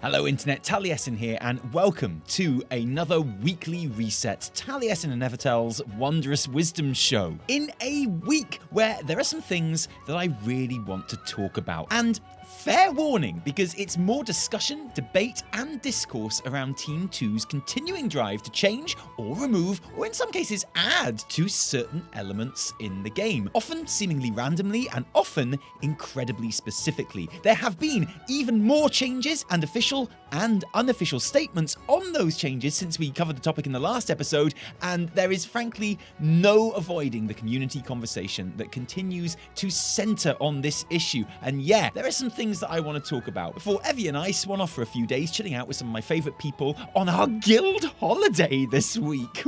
Hello Internet, Taliesin here, and welcome to another weekly reset, Taliesin and Evitel's Wondrous Wisdom Show. In a week where there are some things that I really want to talk about. And fair warning, because it's more discussion, debate, and discourse around Team 2's continuing drive to change or remove, or in some cases add to certain elements in the game, often seemingly randomly and often incredibly specifically. There have been even more changes and official and unofficial statements on those changes since we covered the topic in the last episode, and there is frankly no avoiding the community conversation that continues to center on this issue. And yeah, there are some things that I want to talk about before Evie and I swan off for a few days chilling out with some of my favorite people on our guild holiday this week.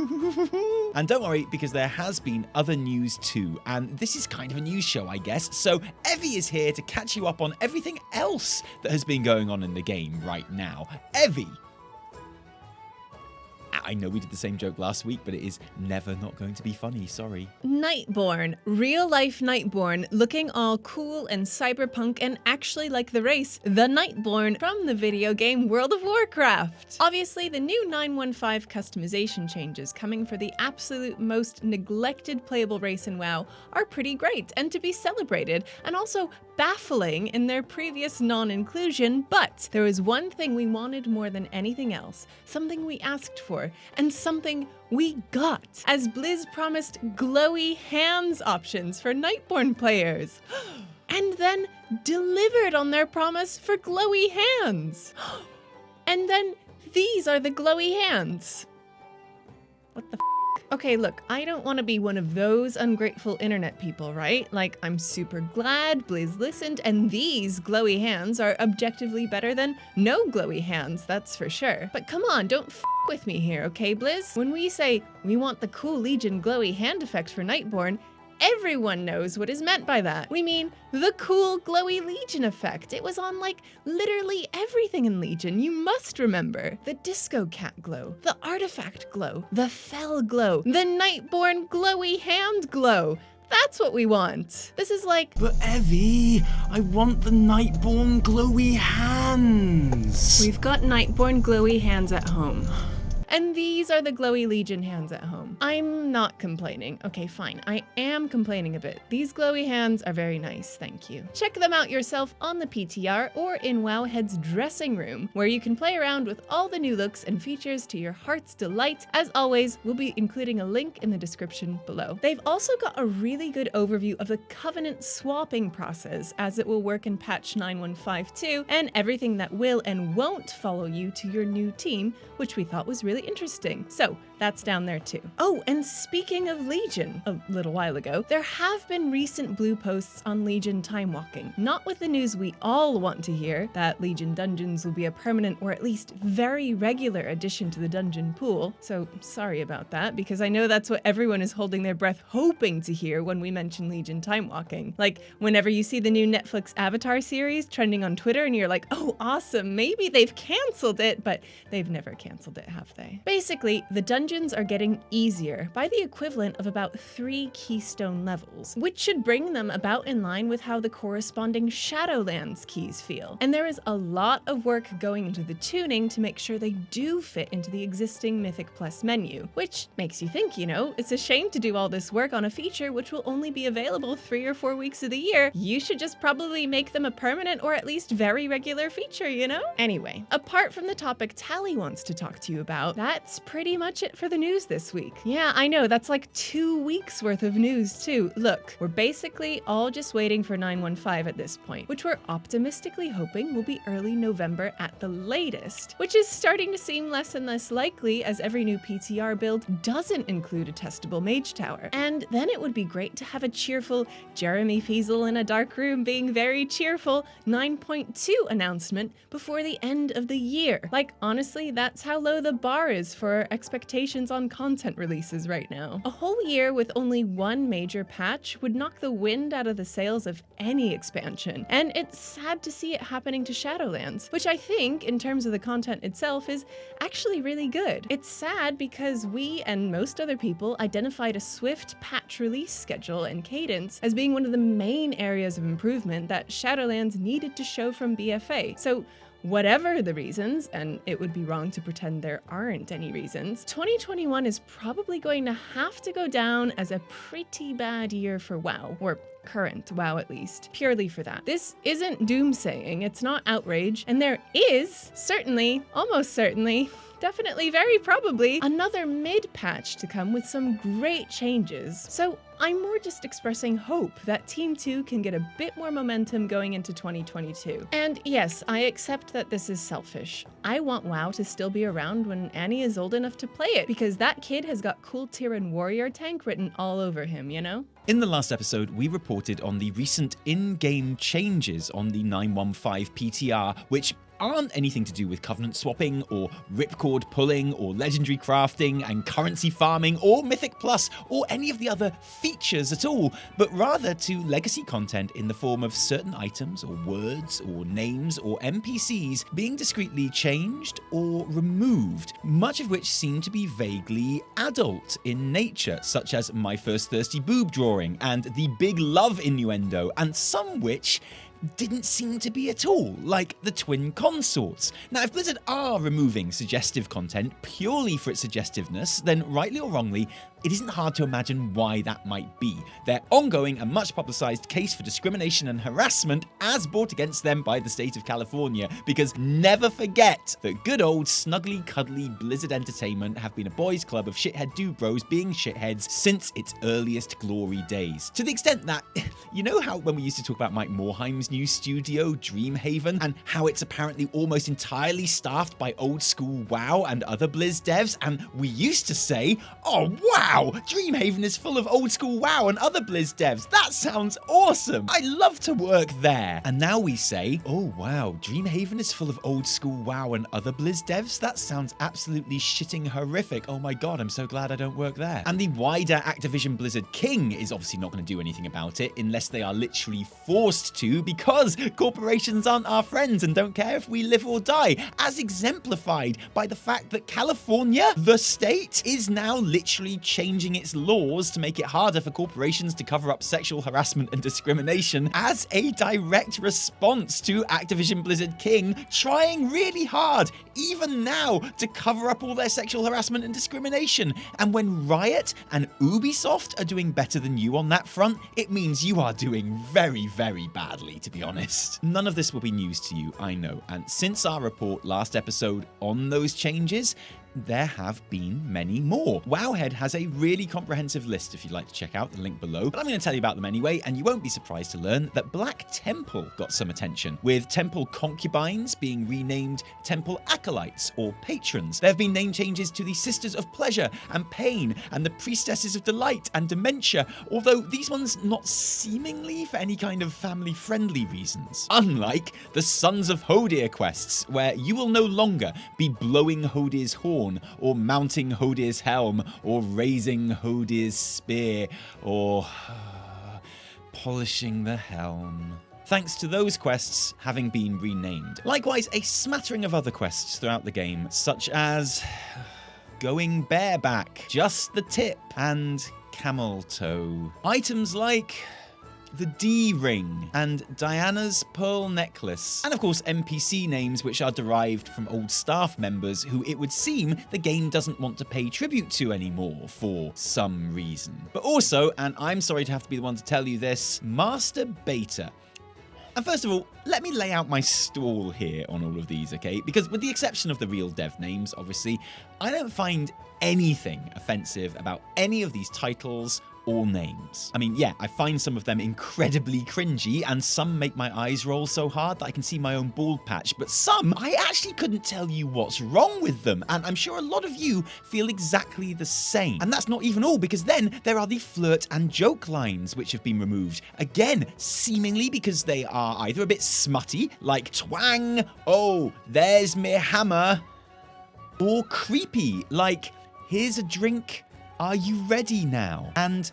And don't worry, because there has been other news too, and this is kind of a news show, I guess, so Evie is here to catch you up on everything else that has been going on in the game right now. Evie! I know we did the same joke last week, but it is never not going to be funny, sorry. Nightborne. Real-life Nightborne, looking all cool and cyberpunk and actually like the race, the Nightborne from the video game World of Warcraft. Obviously, the new 915 customization changes coming for the absolute most neglected playable race in WoW are pretty great and to be celebrated, and also baffling in their previous non-inclusion, but there was one thing we wanted more than anything else, something we asked for, and something we got, as Blizz promised glowy hands options for Nightborne players, and then delivered on their promise for glowy hands. And then these are the glowy hands. What the f? Okay, look, I don't want to be one of those ungrateful internet people, right? Like, I'm super glad Blizz listened, and these glowy hands are objectively better than no glowy hands, that's for sure. But come on, don't f with me here, okay, Blizz? When we say we want the cool Legion glowy hand effect for Nightborne, everyone knows what is meant by that. We mean the cool glowy Legion effect. It was on like literally everything in Legion, you must remember. The disco cat glow, the artifact glow, the fell glow, the Nightborne glowy hand glow. That's what we want. This is like... But Evie, I want the Nightborne glowy hands. We've got Nightborne glowy hands at home. And these are the glowy Legion hands at home. I'm not complaining. Okay, fine. I am complaining a bit. These glowy hands are very nice, thank you. Check them out yourself on the PTR or in Wowhead's dressing room, where you can play around with all the new looks and features to your heart's delight. As always, we'll be including a link in the description below. They've also got a really good overview of the Covenant swapping process, as it will work in patch 915.2, and everything that will and won't follow you to your new team, which we thought was really interesting. So that's down there too. Oh, and speaking of Legion, a little while ago, there have been recent blue posts on Legion Timewalking. Not with the news we all want to hear, that Legion dungeons will be a permanent or at least very regular addition to the dungeon pool. So sorry about that, because I know that's what everyone is holding their breath hoping to hear when we mention Legion Timewalking. Like whenever you see the new Netflix Avatar series trending on Twitter and you're like, oh awesome, maybe they've canceled it, but they've never canceled it, have they? Basically, the dungeons are getting easier by the equivalent of about 3 keystone levels, which should bring them about in line with how the corresponding Shadowlands keys feel. And there is a lot of work going into the tuning to make sure they do fit into the existing Mythic Plus menu, which makes you think, you know, it's a shame to do all this work on a feature which will only be available 3 or 4 weeks of the year. You should just probably make them a permanent or at least very regular feature, you know? Anyway, apart from the topic Tally wants to talk to you about, that's pretty much it for the news this week. Yeah, I know, that's like 2 weeks worth of news too. Look, we're basically all just waiting for 915 at this point, which we're optimistically hoping will be early November at the latest, which is starting to seem less and less likely as every new PTR build doesn't include a testable mage tower. And then it would be great to have a cheerful Jeremy Fiesel in a dark room being very cheerful 9.2 announcement before the end of the year. Like, honestly, that's how low the bar is for expectations on content releases right now. A whole year with only one major patch would knock the wind out of the sails of any expansion, and it's sad to see it happening to Shadowlands, which I think, in terms of the content itself, is actually really good. It's sad because we and most other people identified a swift patch release schedule and cadence as being one of the main areas of improvement that Shadowlands needed to show from BFA. So whatever the reasons, and it would be wrong to pretend there aren't any reasons, 2021 is probably going to have to go down as a pretty bad year for WoW, or current WoW at least, purely for that. This isn't doomsaying, it's not outrage, and there is certainly, almost certainly, definitely, very probably, another mid-patch to come with some great changes. So I'm more just expressing hope that Team 2 can get a bit more momentum going into 2022. And yes, I accept that this is selfish. I want WoW to still be around when Annie is old enough to play it, because that kid has got cool Tyrann warrior tank written all over him, you know? In the last episode, we reported on the recent in-game changes on the 915 PTR, which aren't anything to do with covenant swapping, or ripcord pulling, or legendary crafting, and currency farming, or Mythic Plus, or any of the other features at all, but rather to legacy content in the form of certain items, or words, or names, or NPCs being discreetly changed or removed, much of which seem to be vaguely adult in nature, such as my first thirsty boob drawing, and the big love innuendo, and some which didn't seem to be at all, like the twin consorts. Now, if Blizzard are removing suggestive content purely for its suggestiveness, then rightly or wrongly, it isn't hard to imagine why that might be. Their ongoing and much publicized case for discrimination and harassment as brought against them by the state of California, because never forget that good old snuggly cuddly Blizzard Entertainment have been a boys club of shithead do-bros being shitheads since its earliest glory days. To the extent that, you know how when we used to talk about Mike Morhaim's new studio, Dreamhaven, and how it's apparently almost entirely staffed by old school WoW and other Blizz devs, and we used to say, oh wow, Dreamhaven is full of old school WoW and other Blizz devs. That sounds awesome. I love to work there. And now we say, oh wow, Dreamhaven is full of old school WoW and other Blizz devs? That sounds absolutely shitting horrific. Oh my god, I'm so glad I don't work there. And the wider Activision Blizzard king is obviously not going to do anything about it unless they are literally forced to, because corporations aren't our friends and don't care if we live or die, as exemplified by the fact that California, the state, is now literally changing its laws to make it harder for corporations to cover up sexual harassment and discrimination as a direct response to Activision Blizzard King trying really hard, even now, to cover up all their sexual harassment and discrimination. And when Riot and Ubisoft are doing better than you on that front, it means you are doing very, very badly, to be honest. None of this will be news to you, I know, and since our report last episode on those changes, there have been many more. Wowhead has a really comprehensive list if you'd like to check out, the link below, but I'm going to tell you about them anyway, and you won't be surprised to learn that Black Temple got some attention, with Temple Concubines being renamed Temple Acolytes or Patrons. There have been name changes to the Sisters of Pleasure and Pain and the Priestesses of Delight and Dementia, although these ones not seemingly for any kind of family-friendly reasons. Unlike the Sons of Hodir quests, where you will no longer be blowing Hodir's horn, or mounting Hodir's helm, or raising Hodir's spear, or polishing the helm. Thanks to those quests having been renamed. Likewise, a smattering of other quests throughout the game, such as going bareback, just the tip, and camel toe. Items like the D-Ring, and Diana's Pearl Necklace, and of course NPC names which are derived from old staff members who it would seem the game doesn't want to pay tribute to anymore for some reason. But also, and I'm sorry to have to be the one to tell you this, Master Beta. And first of all, let me lay out my stall here on all of these, okay? Because with the exception of the real dev names, obviously, I don't find anything offensive about any of these titles or names. I mean, yeah, I find some of them incredibly cringy, and some make my eyes roll so hard that I can see my own bald patch, but some, I actually couldn't tell you what's wrong with them, and I'm sure a lot of you feel exactly the same. And that's not even all, because then there are the flirt and joke lines which have been removed. Again, seemingly because they are either a bit smutty, like twang, oh, there's me hammer, or creepy, like here's a drink, are you ready now? And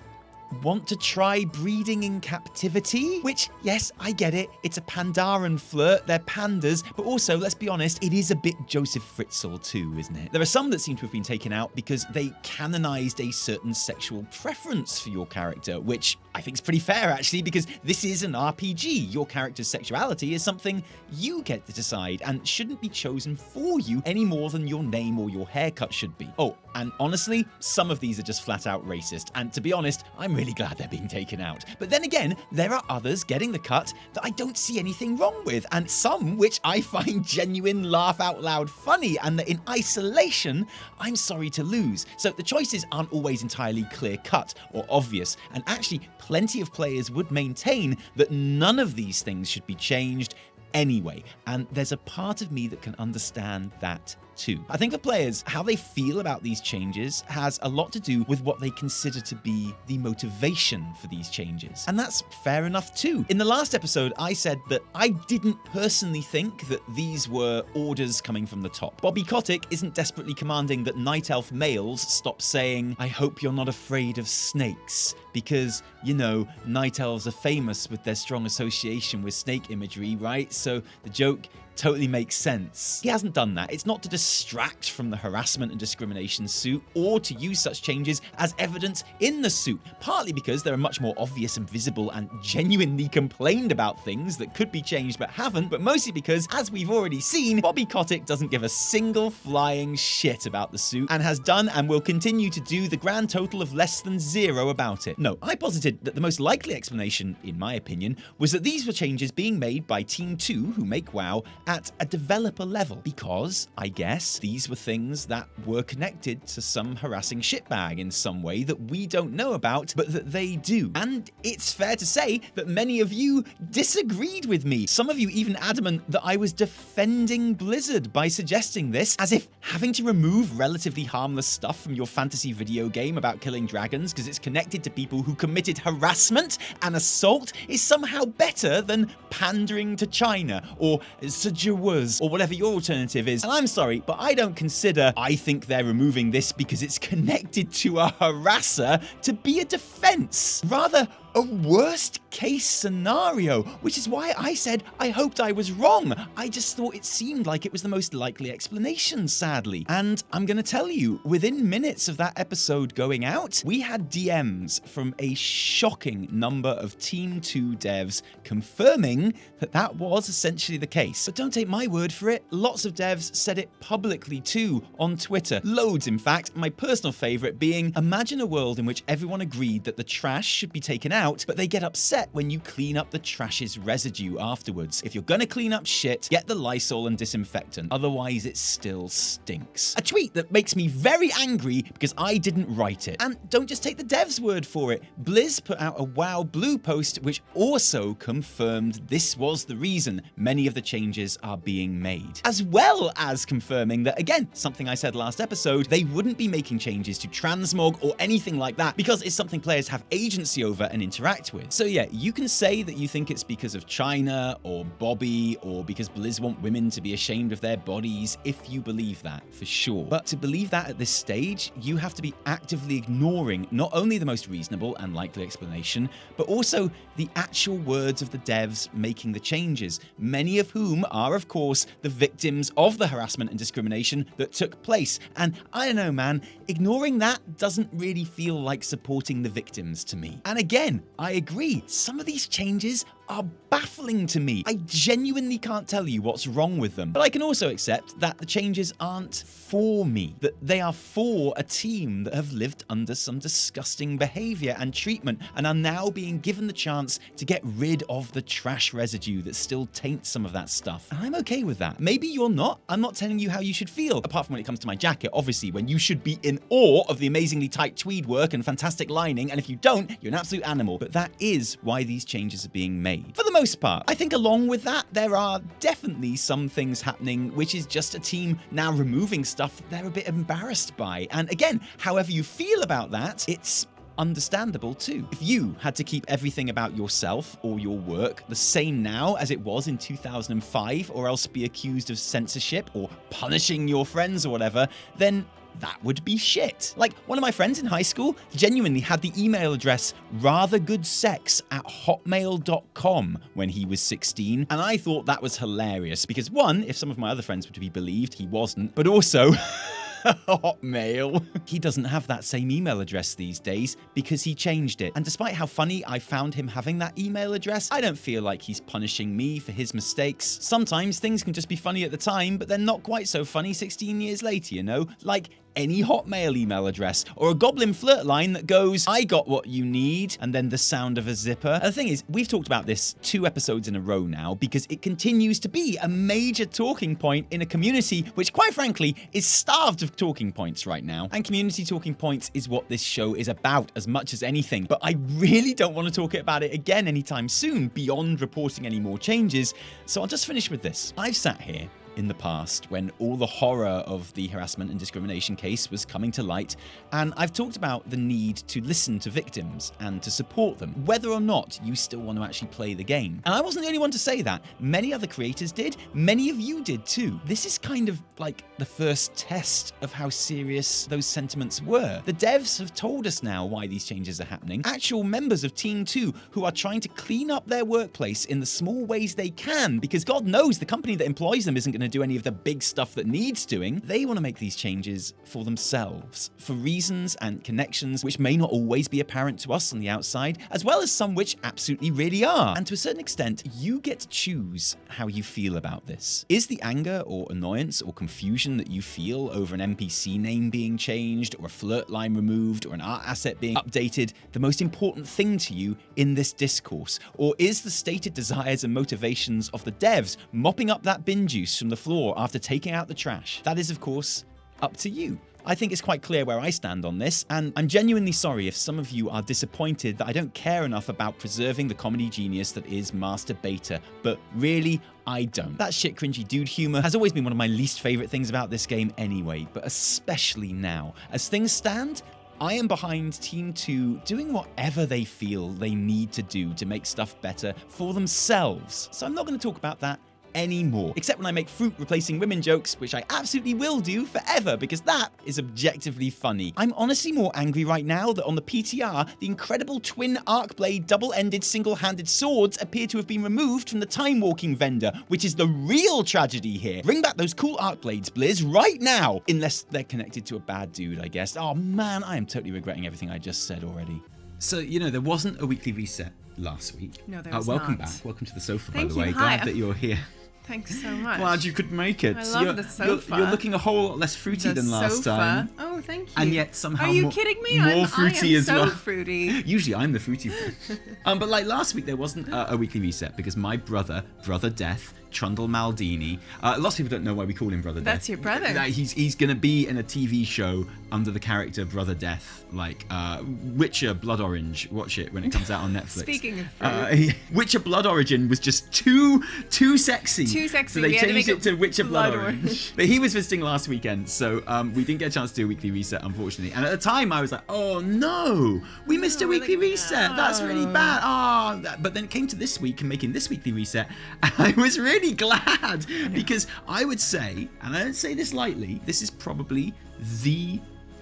want to try breeding in captivity? Which, yes, I get it. It's a Pandaren flirt. They're pandas. But also, let's be honest, it is a bit Joseph Fritzl too, isn't it? There are some that seem to have been taken out because they canonized a certain sexual preference for your character, which I think it's pretty fair, actually, because this is an RPG. Your character's sexuality is something you get to decide and shouldn't be chosen for you any more than your name or your haircut should be. Oh, and honestly, some of these are just flat out racist, and to be honest, I'm really glad they're being taken out. But then again, there are others getting the cut that I don't see anything wrong with, and some which I find genuine laugh out loud funny, and that in isolation, I'm sorry to lose. So the choices aren't always entirely clear cut or obvious, and actually plenty of players would maintain that none of these things should be changed anyway, and there's a part of me that can understand that too. I think for players, how they feel about these changes has a lot to do with what they consider to be the motivation for these changes. And that's fair enough too. In the last episode, I said that I didn't personally think that these were orders coming from the top. Bobby Kotick isn't desperately commanding that Night Elf males stop saying, "I hope you're not afraid of snakes," because, you know, Night Elves are famous with their strong association with snake imagery, right? So the joke totally makes sense. He hasn't done that. It's not to distract from the harassment and discrimination suit or to use such changes as evidence in the suit, partly because there are much more obvious and visible and genuinely complained about things that could be changed but haven't, but mostly because, as we've already seen, Bobby Kotick doesn't give a single flying shit about the suit and has done and will continue to do the grand total of less than zero about it. No, I posited that the most likely explanation, in my opinion, was that these were changes being made by Team 2, who make WoW, at a developer level, because, I guess, these were things that were connected to some harassing shitbag in some way that we don't know about, but that they do. And it's fair to say that many of you disagreed with me. Some of you even adamant that I was defending Blizzard by suggesting this, as if having to remove relatively harmless stuff from your fantasy video game about killing dragons because it's connected to people who committed harassment and assault is somehow better than pandering to China or or whatever your alternative is. And I'm sorry, but I don't consider I think they're removing this because it's connected to a harasser to be a defense. Rather, a worst case scenario, which is why I said I hoped I was wrong. I just thought it seemed like it was the most likely explanation, sadly. And I'm gonna tell you, within minutes of that episode going out, we had DMs from a shocking number of Team 2 devs confirming that that was essentially the case. But don't take my word for it, lots of devs said it publicly too on Twitter. Loads, in fact, my personal favourite being, imagine a world in which everyone agreed that the trash should be taken out, but they get upset when you clean up the trash's residue afterwards. If you're gonna clean up shit, get the Lysol and disinfectant, otherwise it still stinks. A tweet that makes me very angry because I didn't write it. And don't just take the dev's word for it. Blizz put out a WoW Blue post which also confirmed this was the reason many of the changes are being made. As well as confirming that, again, something I said last episode, they wouldn't be making changes to transmog or anything like that because it's something players have agency over and interact with. So yeah, you can say that you think it's because of China or Bobby or because Blizz want women to be ashamed of their bodies, if you believe that, for sure. But to believe that at this stage, you have to be actively ignoring not only the most reasonable and likely explanation, but also the actual words of the devs making the changes, many of whom are, of course, the victims of the harassment and discrimination that took place. And I don't know, man, ignoring that doesn't really feel like supporting the victims to me. And again, I agree, some of these changes are baffling to me. I genuinely can't tell you what's wrong with them, but I can also accept that the changes aren't for me, that they are for a team that have lived under some disgusting behavior and treatment and are now being given the chance to get rid of the trash residue that still taints some of that stuff. And I'm okay with that. Maybe you're not. I'm not telling you how you should feel, apart from when it comes to my jacket, obviously, when you should be in awe of the amazingly tight tweed work and fantastic lining, and if you don't, you're an absolute animal. But that is why these changes are being made. For the most part, I think along with that, there are definitely some things happening, which is just a team now removing stuff that they're a bit embarrassed by. And again, however you feel about that, it's understandable too. If you had to keep everything about yourself or your work the same now as it was in 2005, or else be accused of censorship or punishing your friends or whatever, then that would be shit. Like, one of my friends in high school genuinely had the email address rathergoodsex@hotmail.com when he was 16, and I thought that was hilarious because, one, if some of my other friends were to be believed, he wasn't, but also Hotmail. He doesn't have that same email address these days because he changed it. And despite how funny I found him having that email address, I don't feel like he's punishing me for his mistakes. Sometimes things can just be funny at the time, but they're not quite so funny 16 years later, you know? Like any Hotmail email address, or a Goblin Flirt line that goes, "I got what you need," and then the sound of a zipper. And the thing is, we've talked about this 2 episodes in a row now because it continues to be a major talking point in a community which, quite frankly, is starved of talking points right now. And community talking points is what this show is about as much as anything. But I really don't want to talk about it again anytime soon beyond reporting any more changes. So I'll just finish with this. I've sat here in the past when all the horror of the harassment and discrimination case was coming to light, and I've talked about the need to listen to victims and to support them, whether or not you still want to actually play the game. And I wasn't the only one to say that. Many other creators did. Many of you did too. This is kind of like the first test of how serious those sentiments were. The devs have told us now why these changes are happening. Actual members of Team 2 who are trying to clean up their workplace in the small ways they can, because God knows the company that employs them isn't going to do any of the big stuff that needs doing. They want to make these changes for themselves, for reasons and connections which may not always be apparent to us on the outside, as well as some which absolutely really are. And to a certain extent, you get to choose how you feel about this. Is the anger or annoyance or confusion that you feel over an NPC name being changed, or a flirt line removed, or an art asset being updated the most important thing to you in this discourse? Or is the stated desires and motivations of the devs mopping up that bin juice from the floor after taking out the trash? That is, of course, up to you. I think it's quite clear where I stand on this, and I'm genuinely sorry if some of you are disappointed that I don't care enough about preserving the comedy genius that is Master Beta, but really, I don't. That shit cringy dude humor has always been one of my least favorite things about this game anyway, but especially now. As things stand, I am behind Team 2 doing whatever they feel they need to do to make stuff better for themselves. So I'm not going to talk about that anymore, except when I make fruit replacing women jokes, which I absolutely will do forever because that is objectively funny. I'm honestly more angry right now that on the PTR, the incredible twin Arcblade double-ended single-handed swords appear to have been removed from the Timewalking vendor, which is the real tragedy here. Bring back those cool Arcblades, Blizz, right now! Unless they're connected to a bad dude, I guess. Oh man, I am totally regretting everything I just said already. So, you know, there wasn't a weekly reset last week. No, there was welcome not. back. Welcome to the sofa, Thank by the way. you. Hi. Glad that you're here. Thanks so much. Glad you could make it. I love the sofa. You're looking a whole lot less fruity The than last sofa. time. Oh, thank you. And yet somehow Are you kidding me? more fruity I am as so well. fruity. Usually I'm the fruity one. But like last week there wasn't a weekly reset because my brother Death, Trundle Maldini, lots of people don't know why we call him Brother Death. That's your brother. He's going to be in a TV show under the character Brother Death, like Witcher Blood Orange. Watch it when it comes out on Netflix. Speaking of fruit. Witcher Blood Origin was just too sexy. Too sexy. So they We had to changed make it to Witcher Blood Blood Orange. But he was visiting last weekend, so we didn't get a chance to do a weekly reset, unfortunately. And at the time, I was like, oh no, we missed a weekly reset. That's really bad. Oh, but then it came to this week and making this weekly reset, and I was really glad because I would say, and I don't say this lightly, this is probably the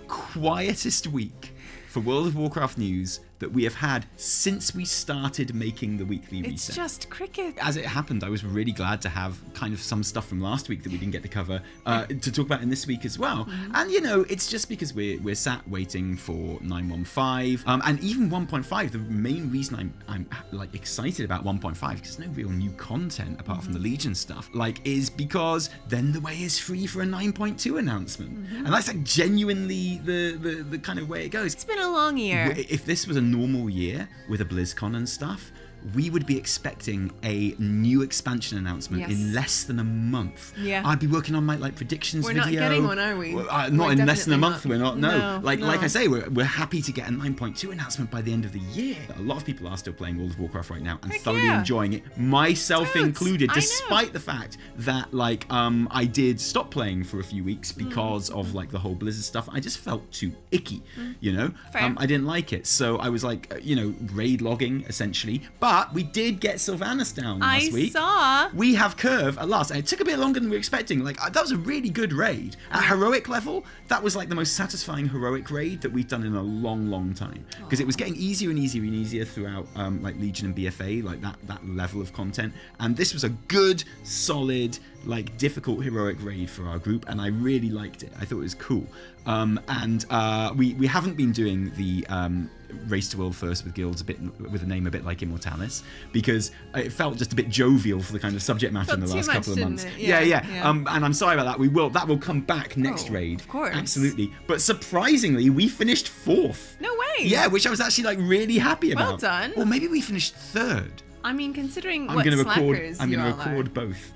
quietest week for World of Warcraft news that we have had since we started making the weekly reset. It's just cricket. As it happened, I was really glad to have kind of some stuff from last week that we didn't get to cover to talk about in this week as well. Mm-hmm. And you know, it's just because we're sat waiting for 9.15 and even 1.5. The main reason I'm like excited about 1.5 because there's no real new content apart from the Legion stuff, like, is because then the way is free for a 9.2 announcement, and that's like genuinely the kind of way it goes. It's been a long year. If this was a normal year with a BlizzCon and stuff, we would be expecting a new expansion announcement in less than a month. Yeah. I'd be working on my predictions video. We're not getting one, are we? Not in less than a month, we're not. No. Like I say, we're happy to get a 9.2 announcement by the end of the year. A lot of people are still playing World of Warcraft right now and thoroughly enjoying it, myself included, despite the fact that I did stop playing for a few weeks because of the whole Blizzard stuff. I just felt too icky, you know? I didn't like it. So I was raid logging essentially. But But we did get Sylvanas down last week. I saw. We have Curve at last, and it took a bit longer than we were expecting. Like, that was a really good raid. At heroic level, that was like the most satisfying heroic raid that we've done in a long time. Because it was getting easier and easier and easier throughout like Legion and BFA, like that level of content. And this was a good, solid, like difficult heroic raid for our group, and I really liked it. I thought it was cool. We haven't been doing the race to world first with guilds with a name a bit like Immortalis, because it felt just a bit jovial for the kind of subject matter in the last couple of months. Yeah. And I'm sorry about that. That will come back next raid. Of course. Absolutely. But surprisingly, we finished 4th. No way. Yeah, which I was actually like really happy about. Well done. Or maybe we finished 3rd. I mean, considering I'm what going to slackers record. I'm you going all to record are. both.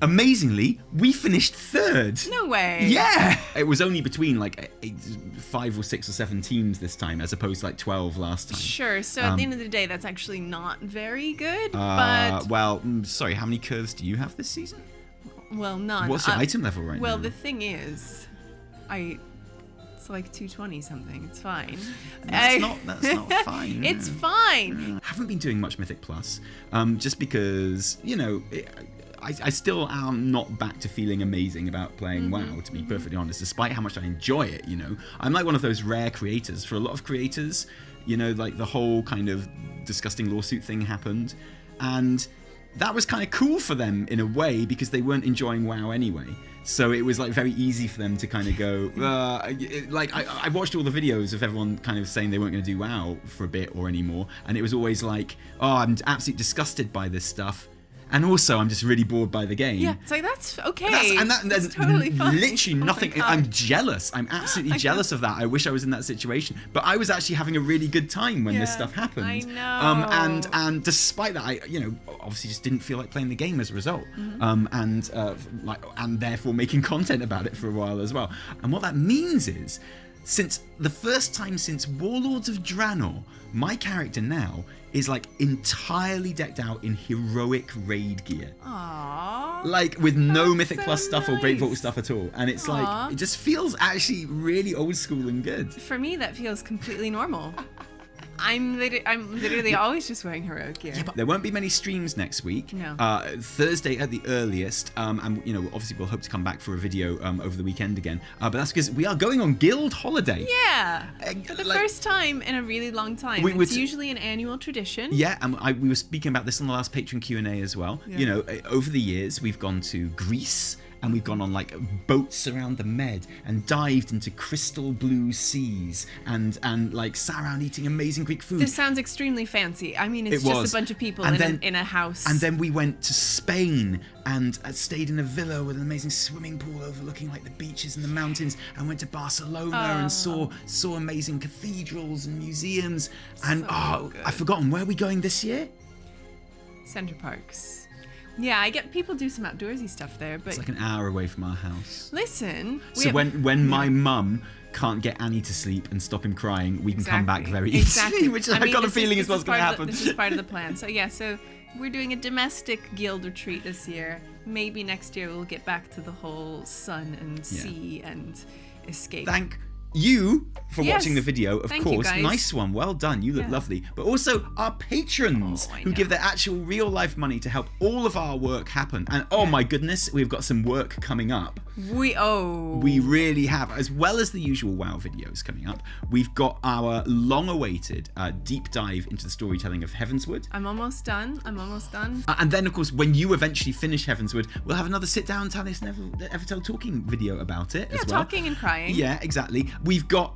Amazingly, we finished 3rd. No way. Yeah. It was only between like 5 or 6 or 7 teams this time, as opposed to like 12 last time. Sure. So at the end of the day, that's actually not very good. But well, sorry. How many curves do you have this season? well, none. What's your item level right now? Well, the thing is, it's like 220 something. It's fine. That's not fine. It's fine. I haven't been doing much Mythic Plus, just because, you know, I still am not back to feeling amazing about playing WoW, to be perfectly honest, despite how much I enjoy it, you know. I'm like one of those rare creators. For a lot of creators, you know, like the whole kind of disgusting lawsuit thing happened, and that was kind of cool for them in a way, because they weren't enjoying WoW anyway. So it was like very easy for them to kind of go, I watched all the videos of everyone kind of saying they weren't going to do WoW for a bit or anymore, and it was always like, oh, I'm absolutely disgusted by this stuff. And also, I'm just really bored by the game. Yeah, it's like, that's okay. That's totally fine. Literally nothing. I'm jealous. I'm absolutely jealous of that. I wish I was in that situation. But I was actually having a really good time when this stuff happened. I know. And despite that, I, you know, obviously just didn't feel like playing the game as a result. And therefore making content about it for a while as well. And what that means is, since the first time since Warlords of Draenor, my character now is like entirely decked out in heroic raid gear. Aww. Like with no That's Mythic so Plus stuff or Great Vault stuff at all. And it's like, it just feels actually really old school and good. For me, that feels completely normal. I'm literally always just wearing heroic gear. Yeah, but there won't be many streams next week. No. Thursday at the earliest, and you know, obviously we'll hope to come back for a video over the weekend again. But that's because we are going on guild holiday. Yeah, for the first time in a really long time. It's usually an annual tradition. Yeah, and we were speaking about this on the last Patreon Q&A as well. Yeah. You know, over the years we've gone to Greece, and we've gone on like boats around the Med and dived into crystal blue seas and like sat around eating amazing Greek food. This sounds extremely fancy. I mean, it's just a bunch of people in a house. And then we went to Spain and stayed in a villa with an amazing swimming pool overlooking like the beaches and the mountains, and went to Barcelona and saw amazing cathedrals and museums. And I've forgotten, where are we going this year? Center Parks. Yeah, I get people do some outdoorsy stuff there, but it's like an hour away from our house. Listen, so when my mum can't get Annie to sleep and stop him crying, we can come back very easily, which I've got a feeling is what's going to happen. This is part of the plan. So yeah, so we're doing a domestic guild retreat this year. Maybe next year we'll get back to the whole sun and sea and escape. Thank you for watching the video, of Thank course. You guys. Nice one, well done. You look lovely. But also our patrons who give their actual real life money to help all of our work happen. And oh my goodness, we've got some work coming up. We really have, as well as the usual WoW videos coming up. We've got our long-awaited deep dive into the storytelling of Heavensward. I'm almost done. And then, of course, when you eventually finish Heavensward, we'll have another sit-down Taliesin and Evitel talking video about it as well. Talking and crying. Yeah, exactly. We've got,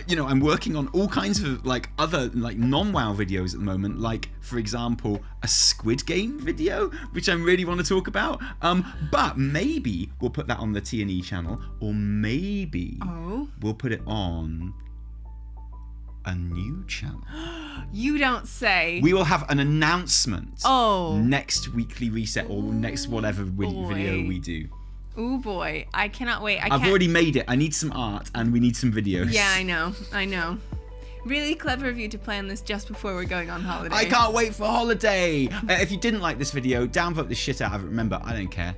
you know, I'm working on all kinds of like other like non-WoW videos at the moment. Like, for example, a Squid Game video, which I really want to talk about. But maybe we'll put that on the T&E channel, or maybe we'll put it on a new channel. You don't say. We will have an announcement next weekly reset or next whatever video we do. Oh boy, I cannot wait. I've already made it. I need some art and we need some videos. Yeah, I know. Really clever of you to plan this just before we're going on holiday. I can't wait for holiday. If you didn't like this video, downvote the shit out of it. Remember, I don't care.